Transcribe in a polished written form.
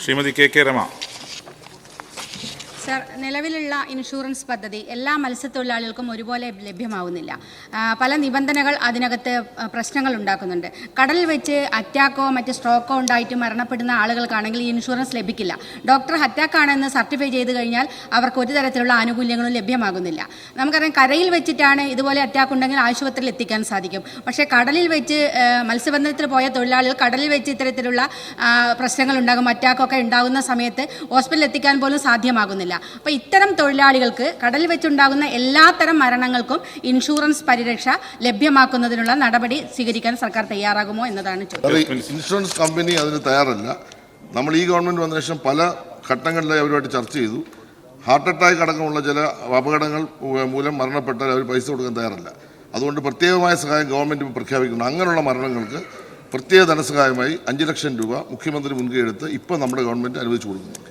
Shrimati K Rama. Sir, നിലവിലുള്ള insurance പദ്ധതി എല്ലാ മത്സ്യത്തൊഴിലാളികൾക്കും ഒരുപോലെ ലഭ്യമാവുന്നില്ല. പല നിബന്ധനകൾ അതിനകത്ത് പ്രശ്നങ്ങൾ ഉണ്ടാക്കുന്നുണ്ട്. കടലിൽ വെച്ച് അറ്റാക്കോ മറ്റ് സ്ട്രോക്കോ ഉണ്ടായിട്ട് മരണപ്പെടുന്ന ആളുകൾക്കാണെങ്കിൽ ഈ ഇൻഷുറൻസ് ലഭിക്കില്ല. ഡോക്ടർ അറ്റാക്കാണെന്ന് സർട്ടിഫൈ ചെയ്ത് കഴിഞ്ഞാൽ അവർക്ക് ഒരു തരത്തിലുള്ള ആനുകൂല്യങ്ങളും ലഭ്യമാകുന്നില്ല. നമുക്കറിയാം, കരയിൽ വെച്ചിട്ടാണ് ഇതുപോലെ അറ്റാക്ക് ഉണ്ടെങ്കിൽ ആശുപത്രിയിൽ എത്തിക്കാൻ സാധിക്കും. പക്ഷേ കടലിൽ വെച്ച് മത്സ്യബന്ധനത്തിന് പോയ തൊഴിലാളികൾ കടലിൽ വെച്ച് ഇത്തരത്തിലുള്ള പ്രശ്നങ്ങൾ ഉണ്ടാകും, അറ്റാക്കൊക്കെ ഉണ്ടാകുന്ന സമയത്ത് ഹോസ്പിറ്റലിൽ എത്തിക്കാൻ പോലും സാധ്യമാകുന്നില്ല. അപ്പോൾ ഇത്തരം തൊഴിലാളികൾക്ക് കടലിൽ വെച്ചുണ്ടാകുന്ന എല്ലാത്തരം മരണങ്ങൾക്കും ഇൻഷുറൻസ് പരിരക്ഷ ലഭ്യമാക്കുന്നതിനുള്ള നടപടി സ്വീകരിക്കാൻ സർക്കാർ തയ്യാറാകുമോ എന്നതാണ് ചോദ്യം. ഇൻഷുറൻസ് കമ്പനി അതിന് തയ്യാറല്ല. നമ്മൾ ഈ ഗവൺമെന്റ് വന്ന ശേഷം പല ഘട്ടങ്ങളിലായി അവരുമായിട്ട് ചർച്ച ചെയ്തു. ഹാർട്ട് അറ്റാക്ക് അടക്കമുള്ള ചില അപകടങ്ങൾ മൂലം മരണപ്പെട്ടാൽ അവർ പൈസ കൊടുക്കാൻ തയ്യാറല്ല. അതുകൊണ്ട് പ്രത്യേകമായ സഹായം ഗവൺമെന്റ് പ്രഖ്യാപിക്കുന്നു. അങ്ങനെയുള്ള മരണങ്ങൾക്ക് പ്രത്യേക ധനസഹായമായി 5 ലക്ഷം രൂപ മുഖ്യമന്ത്രി മുൻകൈ എടുത്ത് ഇപ്പോൾ നമ്മുടെ ഗവൺമെന്റ് അനുവദിച്ചു കൊടുക്കുന്നുണ്ട്.